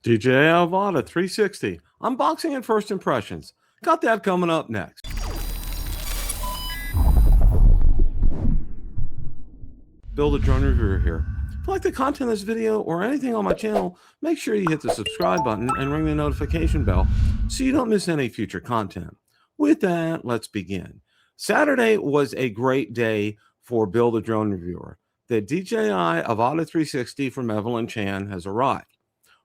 DJI Avata 360, unboxing and first impressions. Got that coming up next. Build a drone reviewer here. If you like the content of this video or anything on my channel, make sure you hit the subscribe button and ring the notification bell so you don't miss any future content. With that, let's begin. Saturday was a great day for Build a Drone Reviewer. The DJI Avata 360 from Evelyn Chan has arrived.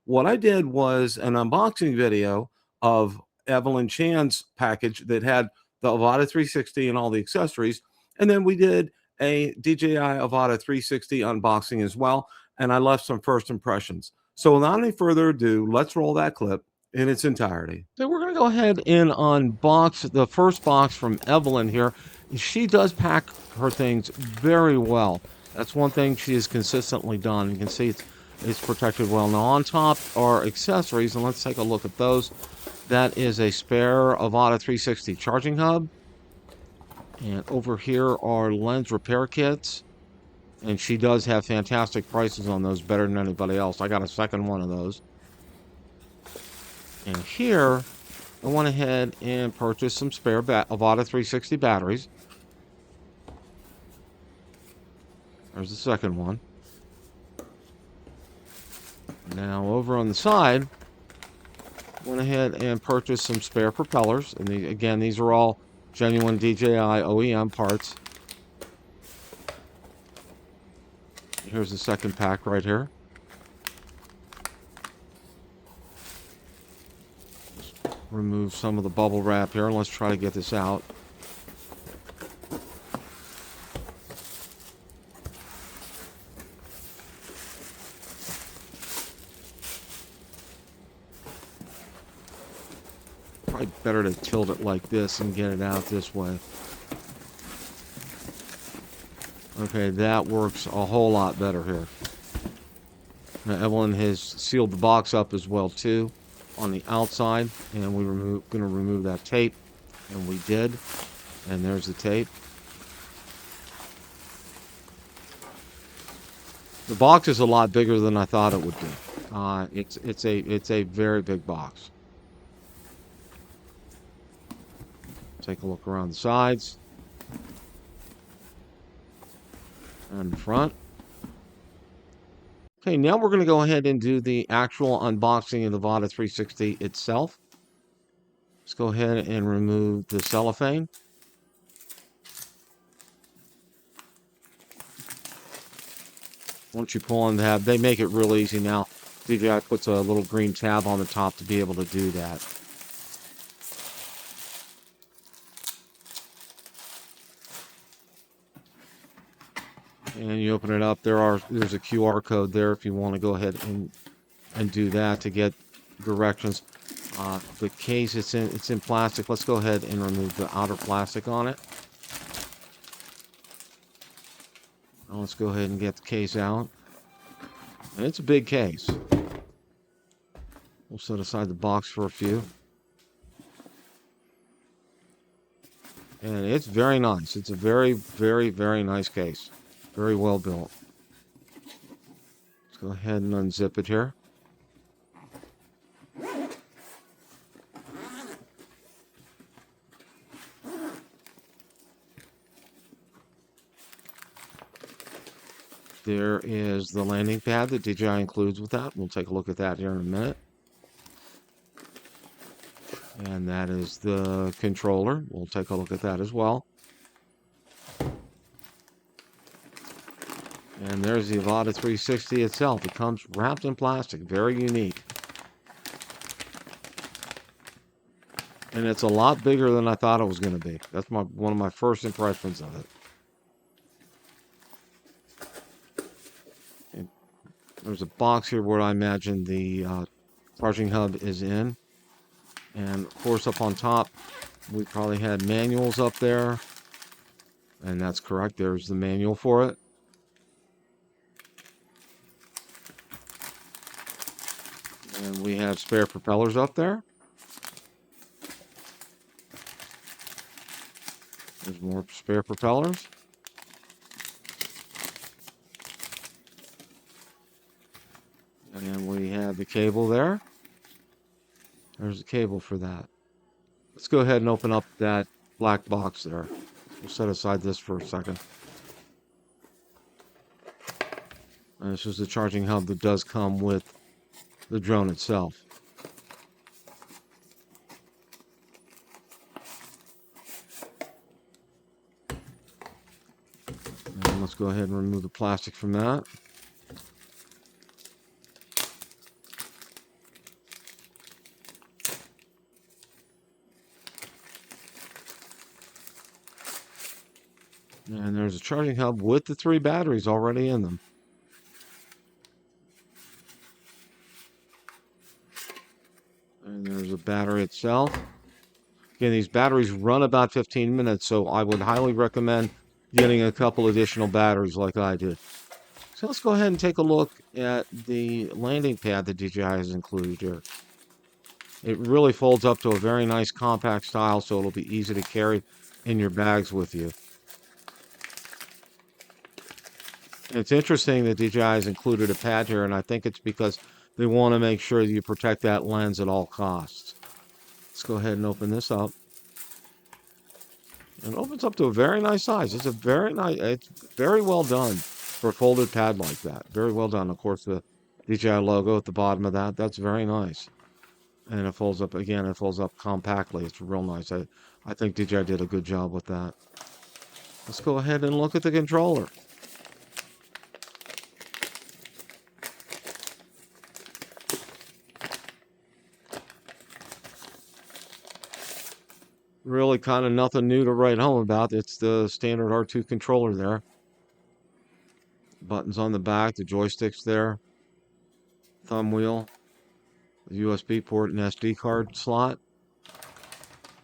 What I did was an unboxing video of Evelyn Chan's package that had the Avata 360 and all the accessories. And then we did a DJI Avata 360 unboxing as well. And I left some first impressions. So without any further ado, let's roll that clip in its entirety. So we're going to go ahead and unbox the first box from Evelyn here. She does pack her things very well. That's one thing she has consistently done. You can see it's protected well. Now on top are accessories, and let's take a look at those. That is a spare Avata 360 charging hub. And over here are lens repair kits. And she does have fantastic prices on those, better than anybody else. I got a second one of those. And here, I went ahead and purchased some spare Avata 360 batteries. There's the second one. Now over on the side, went ahead and purchased some spare propellers. And again, these are all genuine DJI OEM parts. Here's the second pack right here. Just remove some of the bubble wrap here, and let's try to get this out. Probably better to tilt it like this and get it out this way. Okay, that works a whole lot better here. Now Evelyn has sealed the box up as well too on the outside, and we're going to remove that tape, and we did. And there's the tape. The box is a lot bigger than I thought it would be. It's a very big box. Take a look around the sides and the front. Okay, now we're going to go ahead and do the actual unboxing of the Avata 360 itself. Let's go ahead and remove the cellophane. Once you pull on the tab, they make it real easy now. DJI puts a little green tab on the top to be able to do that. And you open it up, there's a QR code there if you want to go ahead and do that to get directions. The case, it's in plastic. Let's go ahead and remove the outer plastic on it. Now let's go ahead and get the case out. And it's a big case. We'll set aside the box for a few. And it's very nice. It's a very, very, very nice case. Very well built. Let's go ahead and unzip it here. There is the landing pad that DJI includes with that. We'll take a look at that here in a minute. And that is the controller. We'll take a look at that as well. And there's the Avata 360 itself. It comes wrapped in plastic. Very unique. And it's a lot bigger than I thought it was going to be. That's one of my first impressions of it. And there's a box here where I imagine the charging hub is in. And of course up on top, we probably had manuals up there. And that's correct. There's the manual for it. And we have spare propellers up there. There's more spare propellers. And we have the cable there. There's a cable for that. Let's go ahead and open up that black box there. We'll set aside this for a second. And this is the charging hub that does come with the drone itself. And let's go ahead and remove the plastic from that. And there's a charging hub with the 3 batteries already in them. And there's a battery itself. Again, these batteries run about 15 minutes, so I would highly recommend getting a couple additional batteries like I did. So let's go ahead and take a look at the landing pad that DJI has included here. It really folds up to a very nice compact style, so it'll be easy to carry in your bags with you. It's interesting that DJI has included a pad here, and I think it's because they want to make sure that you protect that lens at all costs. Let's go ahead and open this up. And it opens up to a very nice size. It's very well done for a folded pad like that. Very well done. Of course, the DJI logo at the bottom of that, that's very nice. And it folds up, again, it folds up compactly. It's real nice. I think DJI did a good job with that. Let's go ahead and look at the controller. Really kind of nothing new to write home about. It's the standard R2 controller there. Buttons on the back, the joysticks there. Thumb wheel, the USB port and SD card slot.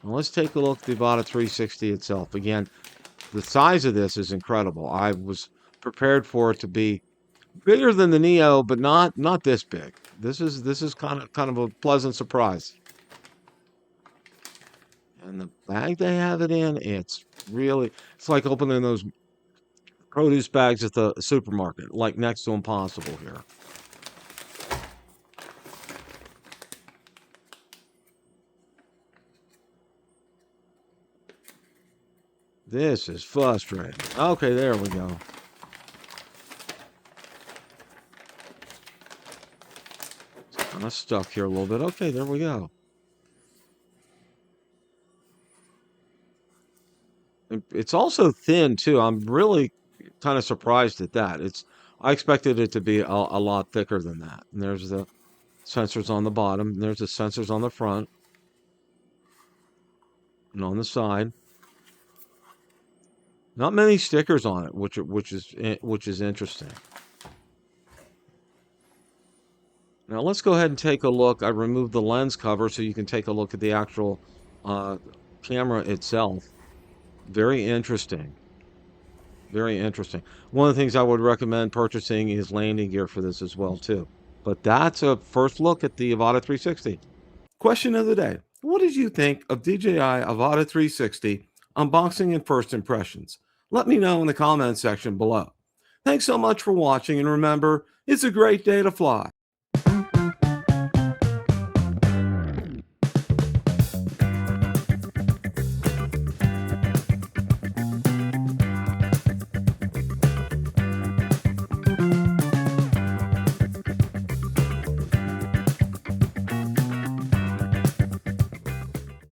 Now let's take a look at the Avata360 itself. Again, the size of this is incredible. I was prepared for it to be bigger than the Neo, but not this big. This is kind of a pleasant surprise. And the bag they have it in, it's like opening those produce bags at the supermarket, like next to impossible here. This is frustrating. Okay, there we go. It's kind of stuck here a little bit. Okay, there we go. It's also thin too. I'm really kind of surprised at that. I expected it to be a lot thicker than that. And there's the sensors on the bottom. And there's the sensors on the front and on the side. Not many stickers on it, which is interesting. Now let's go ahead and take a look. I removed the lens cover so you can take a look at the actual camera itself. Very interesting. Very interesting. One of the things I would recommend purchasing is landing gear for this as well too. But that's a first look at the Avata360. Question of the day. What did you think of DJI Avata360 unboxing and first impressions? Let me know in the comments section below. Thanks so much for watching, and remember, it's a great day to fly.